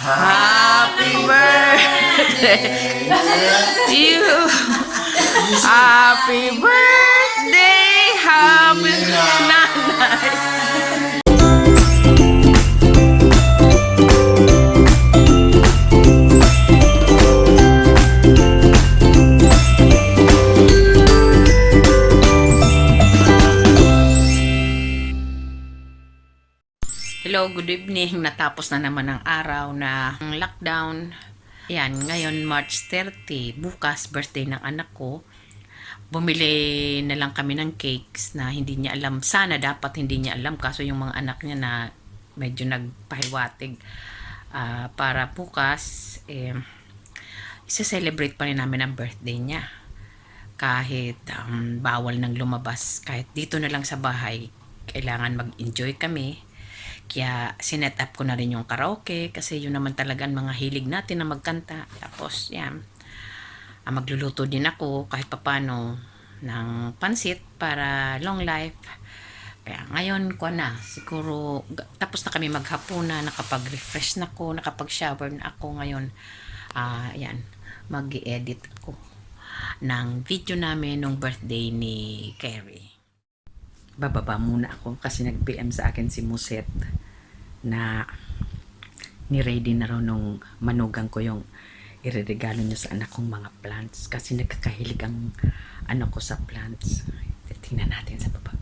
Happy birthday to you. Happy birthday, happy nanay. Hello, good evening. Natapos na naman ang araw na lockdown. Yan, ngayon March 30, bukas birthday ng anak ko. Bumili na lang kami ng cakes na hindi niya alam. Sana dapat hindi niya alam, kaso yung mga anak niya na medyo nagpahiwatig. Para bukas, isa-celebrate pa rin namin ang birthday niya. Kahit bawal nang lumabas, kahit dito na lang sa bahay, kailangan mag-enjoy kami. Kaya sinet up ko na rin yung karaoke kasi yun naman talaga ang mga hilig natin na magkanta. Tapos yan, magluluto din ako kahit papano ng pansit para long life. Kaya ngayon ko na, siguro tapos na kami maghapuna, nakapag-refresh na ako, nakapag-shower na ako ngayon. Yan, mag-i-edit ako ng video namin nung birthday ni Carrie. Bababa muna ako kasi nag-PM sa akin si Muset na ni-ready na raw nung manugang ko yung ireregalo niya sa anak kong mga plants kasi nagkakahilig ang anak ko sa plants. Tingnan natin sa baba.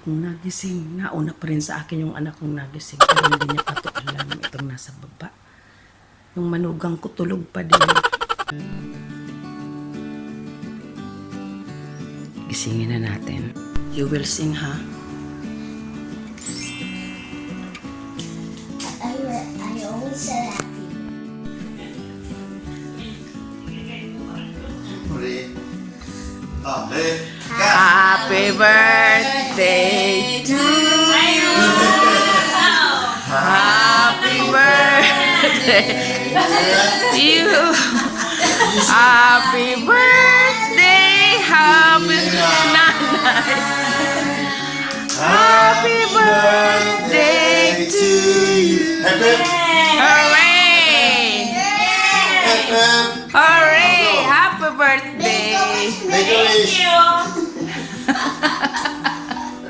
Nagising. Nauna pa rin sa akin yung anak kong nagising. Pero hindi niya pa ito alam itong nasa baba. Yung manugang ko tulog pa din. Gisingin na natin. You will sing, ha? I always said happy. Happy birthday to you. Happy birthday to you. Happy birthday, happy nanay. Happy birthday to you. Hooray! Hooray! Happy birthday! Thank you.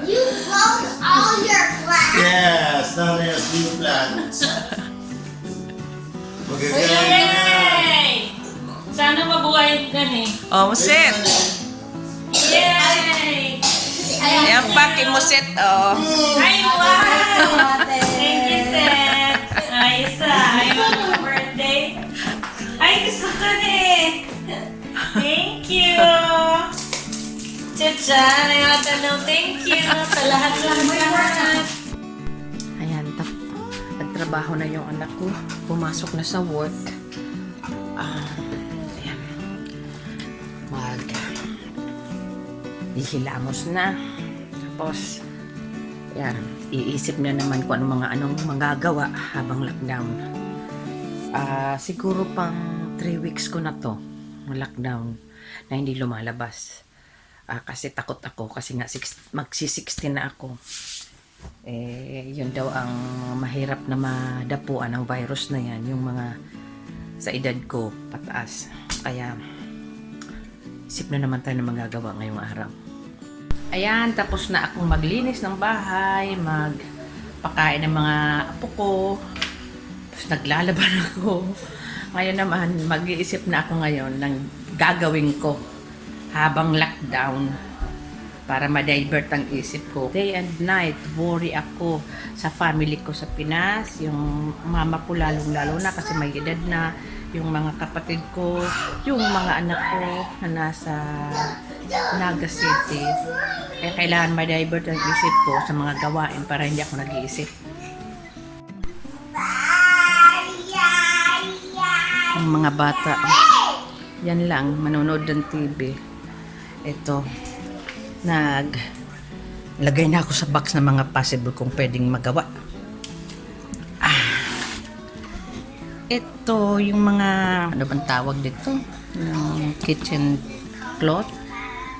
You close all your plants. Yes, now there's new plants. Magagaling na. Yay! Sana mabuhay ka ni. Oh, Muset. Yay! Ayan pa, kay Muset, oh. Ay, wow! Thank you, Seth. Ay, ay, birthday. Ay, gusto ko ni. Thank you. Chacha, nagatanong thank you sa lahat-lahat. Ayan, nagtrabaho na yung anak ko. Pumasok na sa work. Ayan. Ihilamos na. Tapos, ayan, iisip na naman kung anong magagawa habang lockdown. Siguro pang 3 weeks ko na to, lockdown, na hindi lumalabas. Kasi takot ako kasi nga magsi-16 na ako. Yun daw ang mahirap na madapuan ng virus na yan, yung mga sa edad ko pataas. Kaya isip na naman tayo na magagawa ngayong araw. Ayan, tapos na akong maglinis ng bahay, magpakain ng mga apo ko, tapos naglalaban ako. Ngayon naman, mag-iisip na ako ngayon ng gagawin ko habang lockdown para ma-divert ang isip ko. Day and night, worry ako sa family ko sa Pinas, yung mama ko lalong-lalo na kasi may edad na, yung mga kapatid ko, yung mga anak ko na nasa Naga City. Kaya kailangan ma-divert ang isip ko sa mga gawain para hindi ako nag-iisip. mga bata. Yan lang, manonood ng TV. Ito, lagay na ako sa box ng mga possible kung pwedeng magawa. Ito, yung mga, ano bang tawag dito? Yung kitchen cloth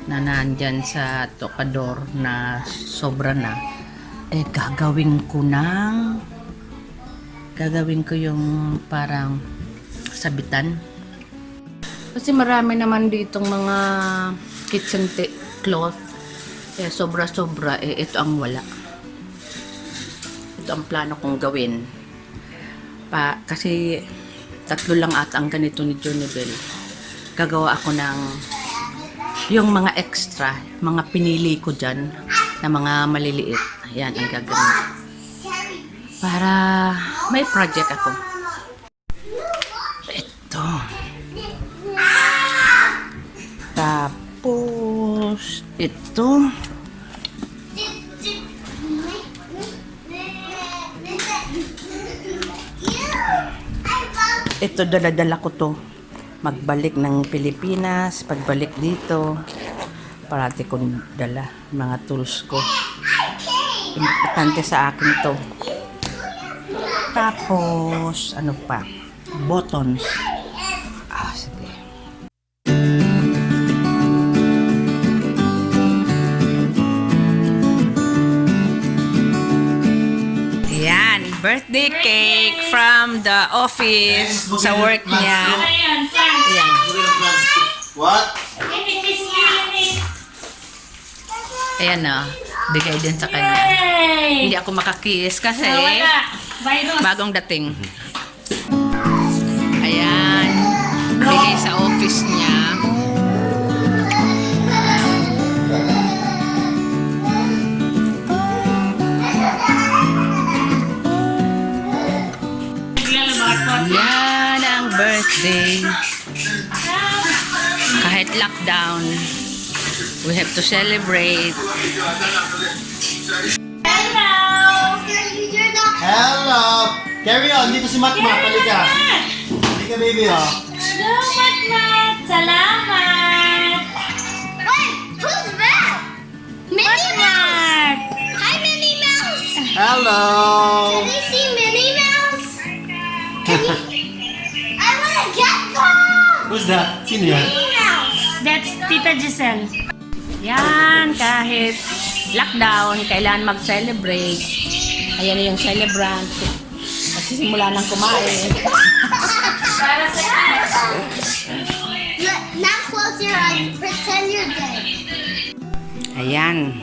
na nandyan sa tokador na sobra na. Gagawin ko yung parang sabitan. Kasi marami naman ditong mga kitchen cloth. Sobra-sobra, ito ang wala. Ito ang plano kong gawin. Kasi 3 lang ata ang ganito ni Jonibel. Gagawa ako ng yung mga extra, mga pinili ko dyan na mga maliliit. Ayan ang gagawin. Para may project ako. Ito. Tapos, ito. Ito, dala-dala ko to. Magbalik ng Pilipinas, pagbalik dito. Parati kong dala mga tools ko. Importante sa akin to. Tapos, ano pa? Buttons. Sige. Yan, birthday cake from the office sa work niya. Ayan, thanks. Yan. What? Ayan na, bigay din sa kanya. Yay! Hindi ako makakiss kasi Wala. Virus. bagong dating. Ayan, bigay sa office niya. Yan ang birthday. Kahit lockdown, we have to celebrate. Hello! You're not. Hello! Carry on, dito si Matma. Halika. Halika, baby, oh. Hello, Matmat! Salamat! Wait, who's that? Minnie Mouse. Hi, Minnie Mouse. Hello! Can you see Minnie Mouse? Can you? I want to get them. Who's that? Sino yan? Minnie Mouse. That's Tita Giselle. Yan, kahit lockdown, kailangan mag-celebrate. Ayan na yung celebrant. Nagsisimula ng kumain. Para sa Now close your eyes. Pretend you're dead. Ayan.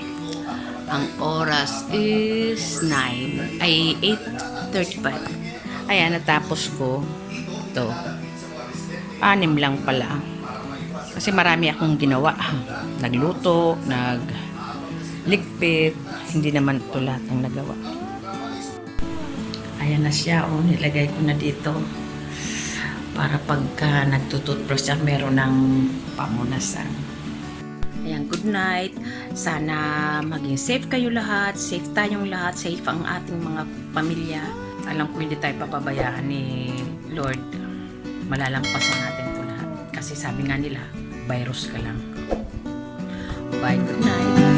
Ang oras is 8:35. Ayan, natapos ko. Ito. 6 lang pala. Kasi marami akong ginawa. Nagluto, nagligpit. Hindi naman ito lahat ang nagawa. Ayan na siya. Nilagay ko na dito. Para pagka nagtututbrush siya, meron ng pamunasan. Ayan, good night. Sana maging safe kayo lahat. Safe tayong lahat. Safe ang ating mga pamilya. Alam ko hindi tayo papabayaan ni Lord. Malalampasan natin ito lahat. Kasi sabi nga nila, virus ka lang. Bye, good night.